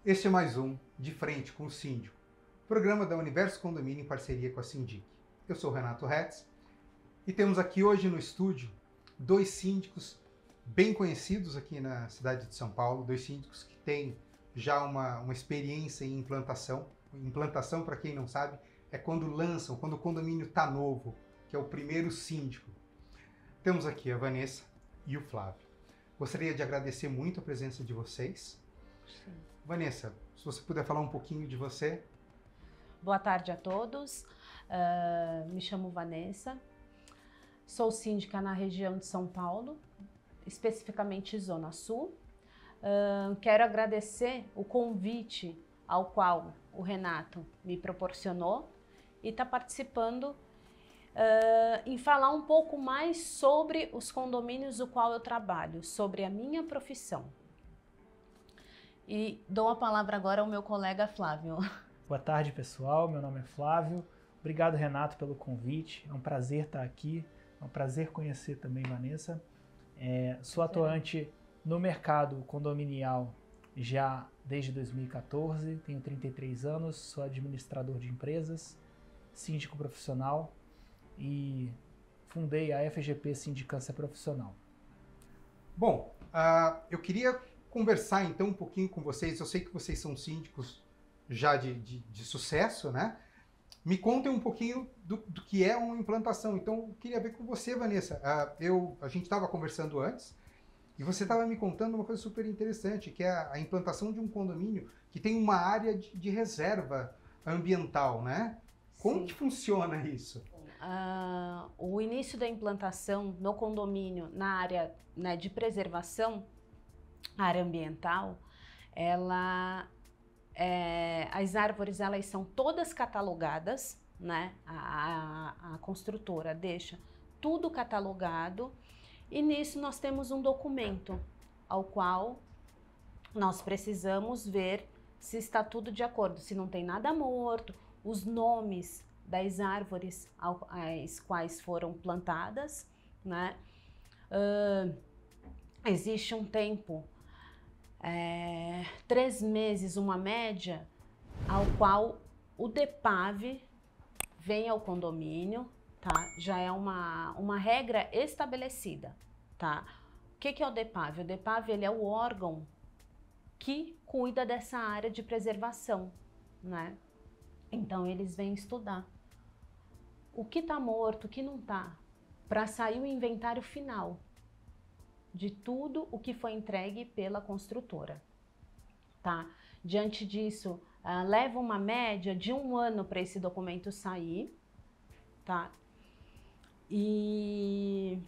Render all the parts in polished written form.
Este é mais um De Frente com o Síndico, programa da Universo Condomínio em parceria com a Sindic. Eu sou o Renato Retz e temos aqui hoje no estúdio dois síndicos bem conhecidos aqui na cidade de São Paulo, dois síndicos que têm já uma experiência em implantação. Implantação, para quem não sabe, é quando o condomínio está novo, que é o primeiro síndico. Temos aqui a Vanessa e o Flávio. Gostaria de agradecer muito a presença de vocês. Sim. Vanessa, se você puder falar um pouquinho de você. Boa tarde a todos. Me chamo Vanessa. Sou síndica na região de São Paulo, especificamente Zona Sul. Quero agradecer o convite ao qual o Renato me proporcionou e está participando em falar um pouco mais sobre os condomínios do qual eu trabalho, sobre a minha profissão. E dou a palavra agora ao meu colega Flávio. Boa tarde, pessoal. Meu nome é Flávio. Obrigado, Renato, pelo convite. É um prazer estar aqui. É um prazer conhecer também Vanessa. Sou atuante no mercado condominial já desde 2014. Tenho 33 anos, sou administrador de empresas, síndico profissional e fundei a FGP Sindicância Profissional. Bom, eu queria conversar então um pouquinho com vocês. Eu sei que vocês são síndicos já de sucesso, né? Me contem um pouquinho do que é uma implantação. Então, eu queria ver com você, Vanessa. A gente estava conversando antes e você estava me contando uma coisa super interessante, que é a implantação de um condomínio que tem uma área de reserva ambiental, né? Como que funciona isso? O início da implantação no condomínio, na área, né, de preservação, área ambiental, as árvores elas são todas catalogadas, né? A construtora deixa tudo catalogado e nisso nós temos um documento ao qual nós precisamos ver se está tudo de acordo, se não tem nada morto, os nomes das árvores às quais foram plantadas, né? Existe um tempo, 3 meses, uma média, ao qual o DEPAV vem ao condomínio, tá? Já é uma regra estabelecida, tá? O que é o DEPAV? O DEPAV ele é o órgão que cuida dessa área de preservação, né? Então eles vêm estudar o que está morto, o que não está, para sair o inventário final de tudo o que foi entregue pela construtora, tá? Diante disso, leva uma média de 1 ano para esse documento sair, tá? E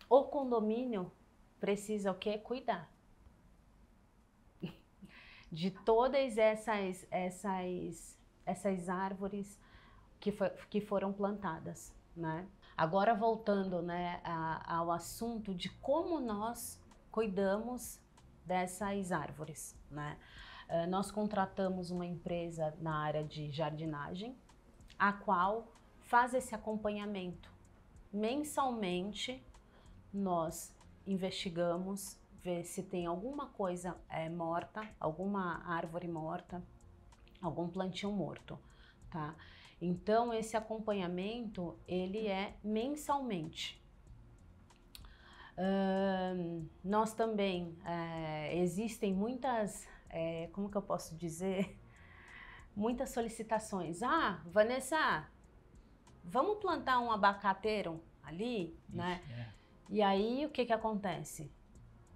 o condomínio precisa o quê? Cuidar de todas essas árvores que foram plantadas, né? Agora voltando, né, ao assunto de como nós cuidamos dessas árvores, né? Nós contratamos uma empresa na área de jardinagem, a qual faz esse acompanhamento. Mensalmente, nós investigamos, ver se tem alguma coisa morta, alguma árvore morta, algum plantio morto, tá? Então, esse acompanhamento, ele é mensalmente. Nós também, existem muitas, como que eu posso dizer? Muitas solicitações. Vanessa, vamos plantar um abacateiro ali, né? E aí, o que acontece?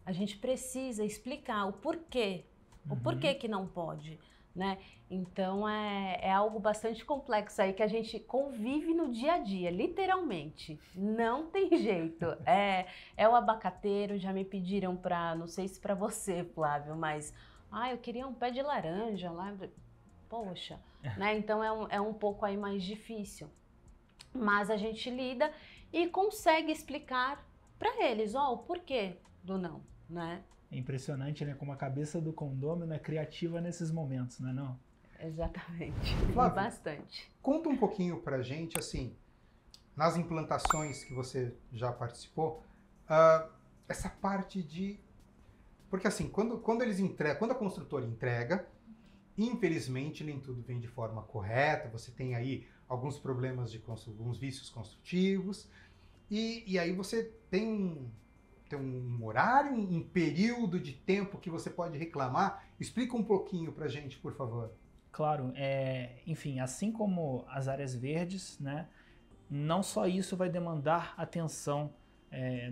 A gente precisa explicar o porquê, o porquê que não pode, né? Então é algo bastante complexo aí que a gente convive no dia a dia, literalmente. Não tem jeito. É o abacateiro, já me pediram para, não sei se para você, Flávio, mas eu queria um pé de laranja lá. Poxa, né? Então é um pouco aí mais difícil. Mas a gente lida e consegue explicar para eles, o porquê do não, né? É impressionante, né? Como a cabeça do condômino é criativa nesses momentos, não é não? Exatamente. Flávio, bastante. Conta um pouquinho pra gente, assim, nas implantações que você já participou, essa parte de Porque assim, quando eles entregam, quando a construtora entrega, infelizmente nem tudo vem de forma correta, você tem aí alguns problemas alguns vícios construtivos, e aí você tem um horário, um período de tempo que você pode reclamar. Explica um pouquinho pra gente, por favor. Claro, enfim, assim como as áreas verdes, né, não só isso vai demandar atenção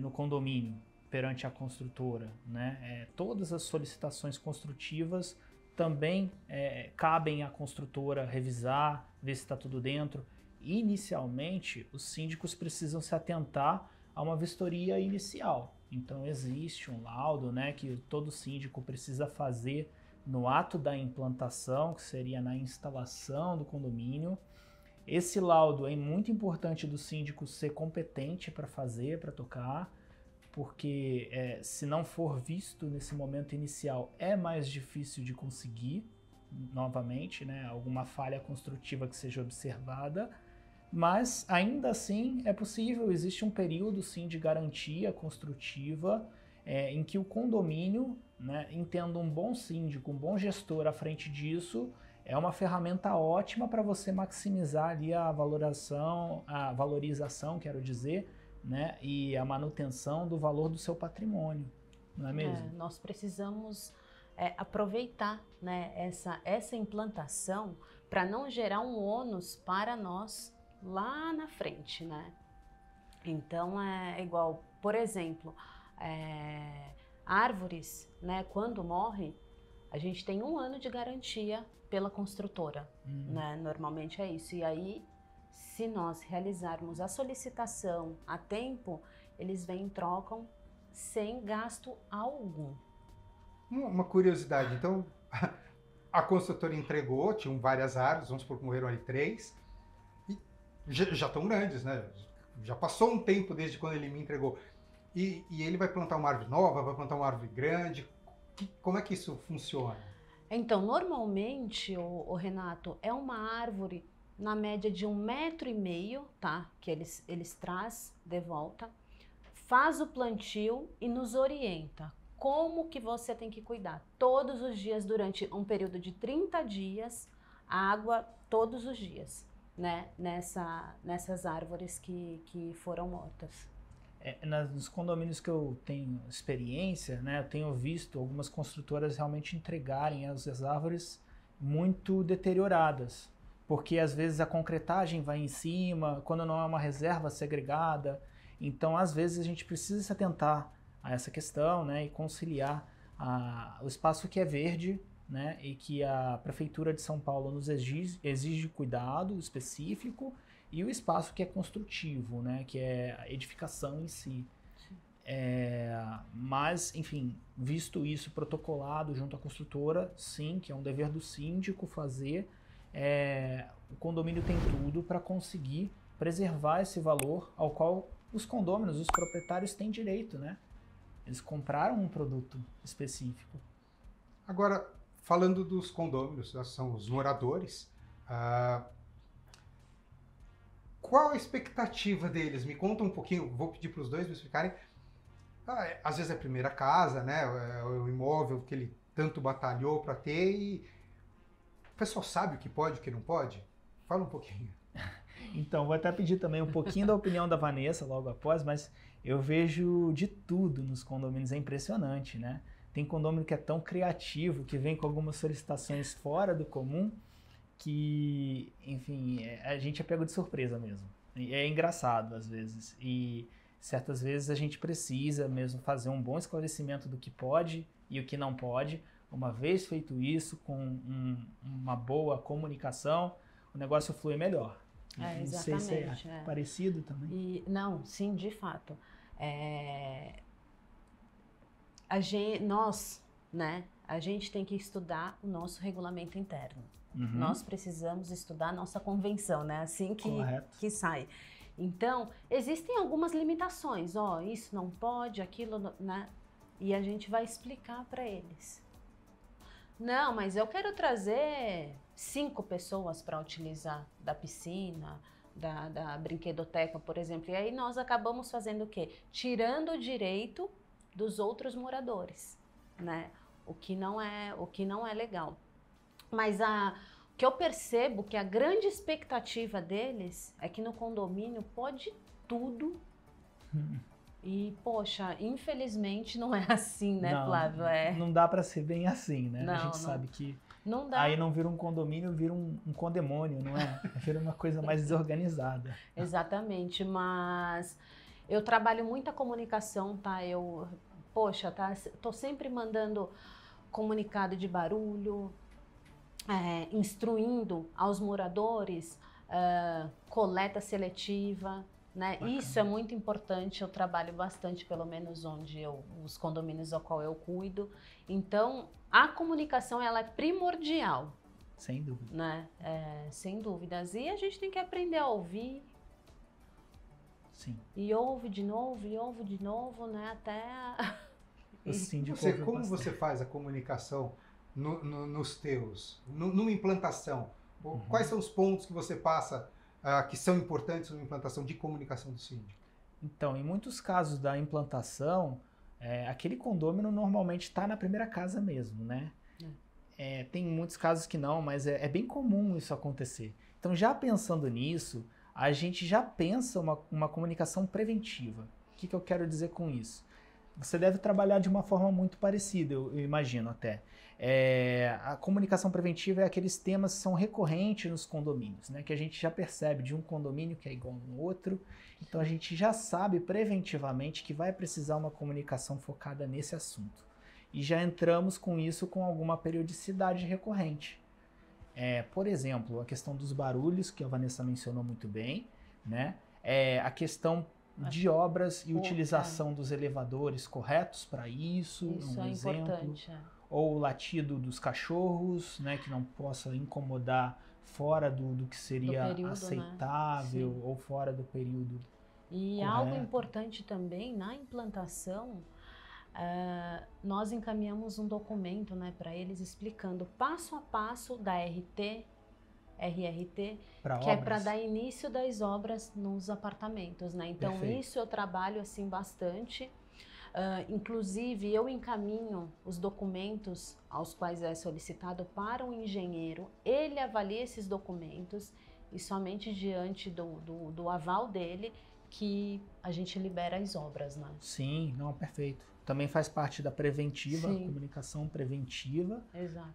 no condomínio perante a construtora, né? Todas as solicitações construtivas também cabem à construtora revisar, ver se está tudo dentro. Inicialmente, os síndicos precisam se atentar a uma vistoria inicial. Então existe um laudo, né, que todo síndico precisa fazer no ato da implantação, que seria na instalação do condomínio. Esse laudo é muito importante do síndico ser competente para fazer, para tocar, porque se não for visto nesse momento inicial, é mais difícil de conseguir novamente, né, alguma falha construtiva que seja observada, mas ainda assim é possível, existe um período sim de garantia construtiva em que o condomínio, né, entenda um bom síndico, um bom gestor à frente disso, é uma ferramenta ótima para você maximizar ali a valorização, quero dizer, né, e a manutenção do valor do seu patrimônio, não é mesmo? Nós precisamos aproveitar, né, essa implantação para não gerar um ônus para nós lá na frente, né? Então é igual, por exemplo, árvores, né, quando morre, a gente tem 1 ano de garantia pela construtora, né? Normalmente é isso. E aí, se nós realizarmos a solicitação a tempo, eles vêm e trocam sem gasto algum. Uma curiosidade, então, a construtora entregou, tinham várias árvores, vamos supor que morreram ali 3, e já estão grandes, né? Já passou um tempo desde quando ele me entregou. E ele vai plantar uma árvore nova, vai plantar uma árvore grande. Como é que isso funciona? Então, normalmente, o Renato, é uma árvore na média de 1,5 m, tá? Que eles traz de volta, faz o plantio e nos orienta como que você tem que cuidar. Todos os dias, durante um período de 30 dias, água todos os dias, né? Nessas árvores que foram mortas. Nos condomínios que eu tenho experiência, né, eu tenho visto algumas construtoras realmente entregarem as árvores muito deterioradas, porque às vezes a concretagem vai em cima, quando não é uma reserva segregada, então às vezes a gente precisa se atentar a essa questão, né, e conciliar o espaço que é verde, né, e que a Prefeitura de São Paulo nos exige cuidado específico, e o espaço que é construtivo, né, que é a edificação em si. Mas, enfim, visto isso protocolado junto à construtora, sim, que é um dever do síndico fazer, o condomínio tem tudo para conseguir preservar esse valor ao qual os condôminos, os proprietários têm direito, né? Eles compraram um produto específico. Agora, falando dos condôminos, são os moradores, qual a expectativa deles? Me conta um pouquinho, vou pedir para os dois me explicarem. Às vezes é a primeira casa, né? É o imóvel que ele tanto batalhou para ter, e o pessoal sabe o que pode e o que não pode? Fala um pouquinho. Então, vou até pedir também um pouquinho da opinião da Vanessa logo após, mas eu vejo de tudo nos condomínios, é impressionante, né? Tem condomínio que é tão criativo, que vem com algumas solicitações fora do comum, que, enfim, a gente é pego de surpresa mesmo. É engraçado às vezes, e certas vezes a gente precisa mesmo fazer um bom esclarecimento do que pode e o que não pode. Uma vez feito isso, com uma boa comunicação, o negócio flui melhor. Exatamente. Não sei se é parecido também. Não, sim, de fato. Nós, né, a gente tem que estudar o nosso regulamento interno. Nós precisamos estudar a nossa convenção, né? Assim que sai. Então, existem algumas limitações. Isso não pode, aquilo, né? E a gente vai explicar para eles. Não, mas eu quero trazer 5 pessoas para utilizar da piscina, da brinquedoteca, por exemplo. E aí nós acabamos fazendo o quê? Tirando o direito dos outros moradores. né? O que não é legal. Mas o que eu percebo que a grande expectativa deles é que no condomínio pode tudo. E, poxa, infelizmente não é assim, né, Flávio? Não dá para ser bem assim, né? Não, a gente sabe que não dá. Aí não vira um condomínio, vira um condemônio, não é? Vira uma coisa mais desorganizada. Exatamente, mas eu trabalho muita comunicação, tá? Tô sempre mandando comunicado de barulho, instruindo aos moradores, coleta seletiva, né? Bacana. Isso é muito importante, eu trabalho bastante, pelo menos os condomínios ao qual eu cuido. Então, a comunicação, ela é primordial. Sem dúvida. Né? Sem dúvidas. E a gente tem que aprender a ouvir. Sim. E ouve de novo, né? Até... Como você faz a comunicação nos teus, numa implantação? Quais são os pontos que você passa que são importantes numa implantação de comunicação do síndico? Então, em muitos casos da implantação, aquele condômino normalmente está na primeira casa mesmo, né? Tem muitos casos que não, mas é bem comum isso acontecer. Então, já pensando nisso, a gente já pensa uma comunicação preventiva. O que eu quero dizer com isso? Você deve trabalhar de uma forma muito parecida, eu imagino até. A comunicação preventiva é aqueles temas que são recorrentes nos condomínios, né? Que a gente já percebe de um condomínio que é igual no outro. Então a gente já sabe preventivamente que vai precisar uma comunicação focada nesse assunto. E já entramos com isso com alguma periodicidade recorrente. Por exemplo, a questão dos barulhos, que a Vanessa mencionou muito bem, né? A questão de obras e utilização dos elevadores corretos para isso, Isso um é exemplo. Importante. Ou o latido dos cachorros, né, que não possa incomodar fora do que seria período, aceitável, né? Ou fora do período E correto. Algo importante também, na implantação, nós encaminhamos um documento, né, para eles explicando passo a passo da RRT, que é para dar início das obras nos apartamentos, né? Então, Perfeito. Isso eu trabalho assim bastante. Inclusive, eu encaminho os documentos aos quais é solicitado para o engenheiro, ele avalia esses documentos e somente diante do aval dele que a gente libera as obras, né? Sim, não, perfeito. Também faz parte da preventiva, Sim. Comunicação preventiva. Exato.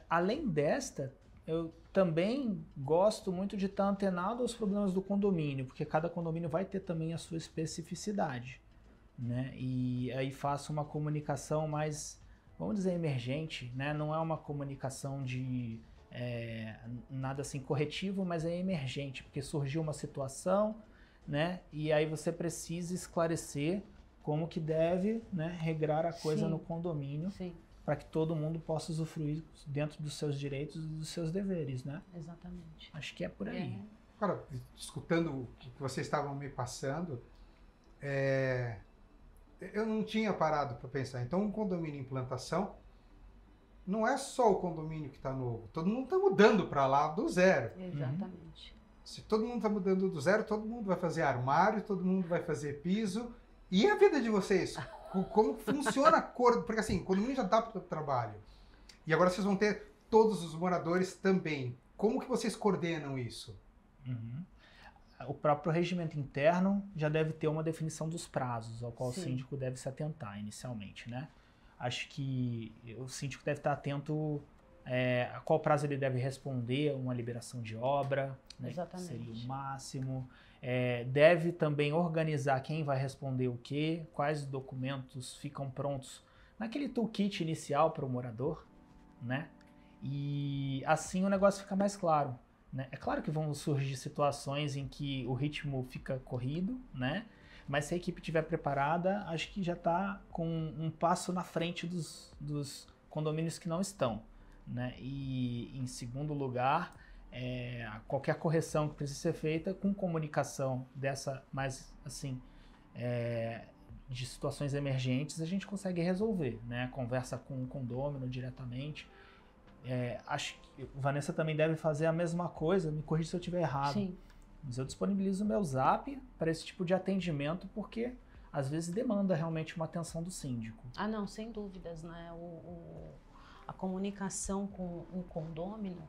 Além desta, eu também gosto muito de estar antenado aos problemas do condomínio, porque cada condomínio vai ter também a sua especificidade, né? E aí faço uma comunicação mais, vamos dizer, emergente, né? Não é uma comunicação de nada assim corretivo, mas é emergente, porque surgiu uma situação, né? E aí você precisa esclarecer como que deve, né, regrar a coisa no condomínio, para que todo mundo possa usufruir dentro dos seus direitos e dos seus deveres, né? Exatamente. Acho que é por aí. Cara, escutando o que vocês estavam me passando, eu não tinha parado para pensar. Então, um condomínio em implantação não é só o condomínio que está novo. Todo mundo está mudando para lá do zero. Exatamente. Se todo mundo está mudando do zero, todo mundo vai fazer armário, todo mundo vai fazer piso. E a vida de vocês? Como funciona a cor? Porque assim, o condomínio já dá para o trabalho. E agora vocês vão ter todos os moradores também. Como que vocês coordenam isso? O próprio regimento interno já deve ter uma definição dos prazos ao qual o síndico deve se atentar inicialmente, né? Acho que o síndico deve estar atento a qual prazo ele deve responder uma liberação de obra, né? Exatamente. Seria o máximo. Deve também organizar quem vai responder o quê, quais documentos ficam prontos naquele toolkit inicial para o morador, né? E assim o negócio fica mais claro, né? É claro que vão surgir situações em que o ritmo fica corrido, né? Mas se a equipe estiver preparada, acho que já está com um passo na frente dos condomínios que não estão, né? E em segundo lugar, qualquer correção que precise ser feita com comunicação dessa mais assim de situações emergentes, a gente consegue resolver, né? Conversa com o condômino diretamente. Acho que a Vanessa também deve fazer a mesma coisa, me corrija se eu estiver errado. Sim. Mas eu disponibilizo o meu Zap para esse tipo de atendimento, porque às vezes demanda realmente uma atenção do síndico. Ah, não, sem dúvidas, né? A comunicação com o condômino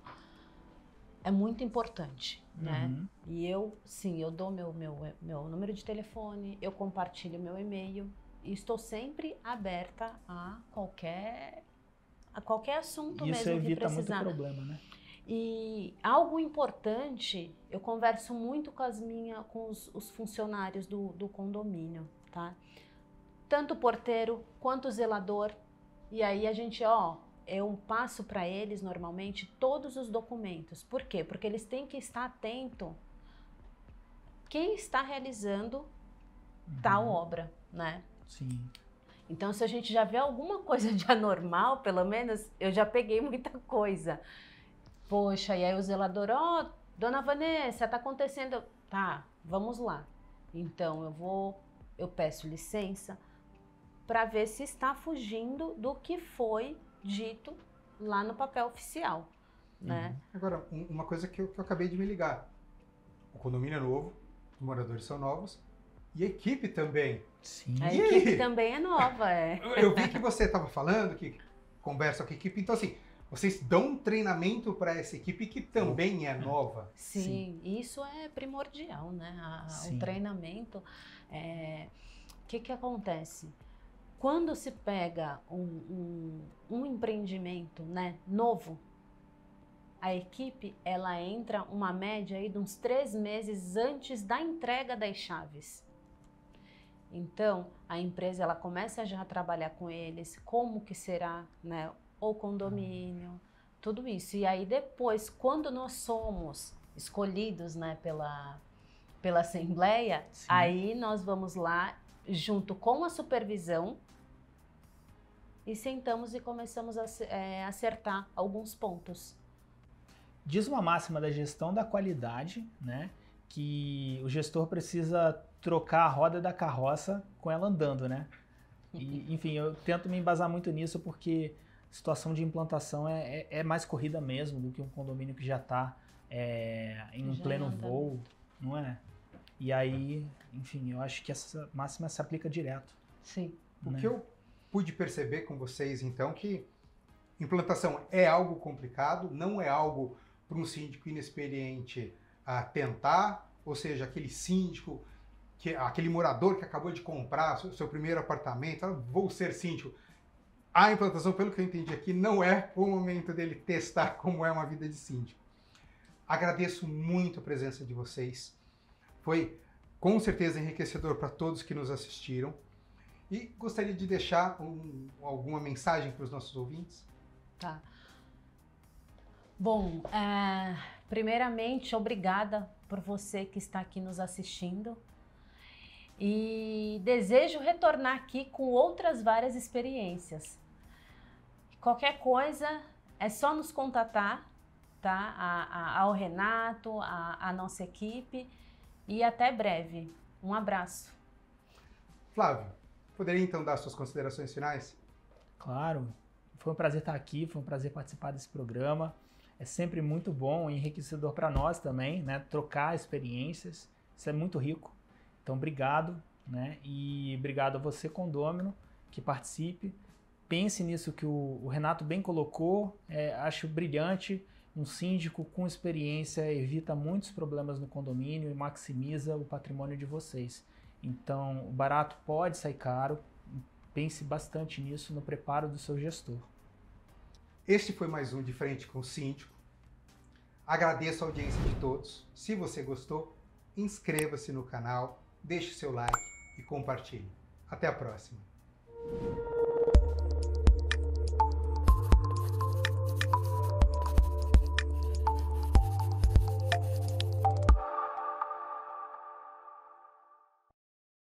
é muito importante, né? E eu dou meu número de telefone, eu compartilho meu e-mail e estou sempre aberta a qualquer assunto mesmo que precisar. Isso evita muito problema, né? E algo importante, eu converso muito com os funcionários do condomínio, tá? Tanto o porteiro quanto o zelador. E aí a gente, eu passo para eles normalmente todos os documentos. Por quê? Porque eles têm que estar atento quem está realizando tal obra, né? Sim. Então, se a gente já vê alguma coisa de anormal, pelo menos, eu já peguei muita coisa. Poxa, e aí o zelador, dona Vanessa, tá acontecendo... Tá, vamos lá. Então, eu peço licença para ver se está fugindo do que foi dito lá no papel oficial, né? Agora, uma coisa que eu acabei de me ligar. O condomínio é novo, os moradores são novos e a equipe também. Sim. A equipe também é nova, Eu vi que você estava falando, que conversa com a equipe, então assim, vocês dão um treinamento para essa equipe que também é nova. Sim, isso é primordial, né? O treinamento. O que acontece? Quando se pega um empreendimento, né, novo, a equipe ela entra uma média aí de uns 3 meses antes da entrega das chaves. Então, a empresa ela começa já a trabalhar com eles, como que será, né, o condomínio, tudo isso. E aí depois, quando nós somos escolhidos, né, pela Assembleia, aí nós vamos lá junto com a supervisão e sentamos e começamos a acertar alguns pontos. Diz uma máxima da gestão da qualidade, né, que o gestor precisa trocar a roda da carroça com ela andando, né? E, enfim, eu tento me embasar muito nisso porque a situação de implantação é mais corrida mesmo do que um condomínio que já está em um pleno voo, não é? E aí, enfim, eu acho que essa máxima se aplica direto. Sim. O que eu pude perceber com vocês, então, que implantação é algo complicado, não é algo para um síndico inexperiente a tentar, ou seja, aquele síndico, aquele morador que acabou de comprar seu primeiro apartamento, vou ser síndico. A implantação, pelo que eu entendi aqui, não é o momento dele testar como é uma vida de síndico. Agradeço muito a presença de vocês. Foi com certeza enriquecedor para todos que nos assistiram. E gostaria de deixar alguma mensagem para os nossos ouvintes? Tá. Bom, primeiramente, obrigada por você que está aqui nos assistindo. E desejo retornar aqui com outras várias experiências. Qualquer coisa, é só nos contatar, tá? Ao Renato, a nossa equipe. E até breve. Um abraço. Flávio, poderia então dar suas considerações finais? Claro. Foi um prazer estar aqui, foi um prazer participar desse programa. É sempre muito bom e enriquecedor para nós também, né? Trocar experiências. Isso é muito rico. Então, obrigado, né? E obrigado a você, condômino, que participe. Pense nisso que o Renato bem colocou. Acho brilhante. Um síndico com experiência evita muitos problemas no condomínio e maximiza o patrimônio de vocês. Então, o barato pode sair caro. Pense bastante nisso no preparo do seu gestor. Este foi mais um De Frente com o Síndico. Agradeço a audiência de todos. Se você gostou, inscreva-se no canal, deixe seu like e compartilhe. Até a próxima.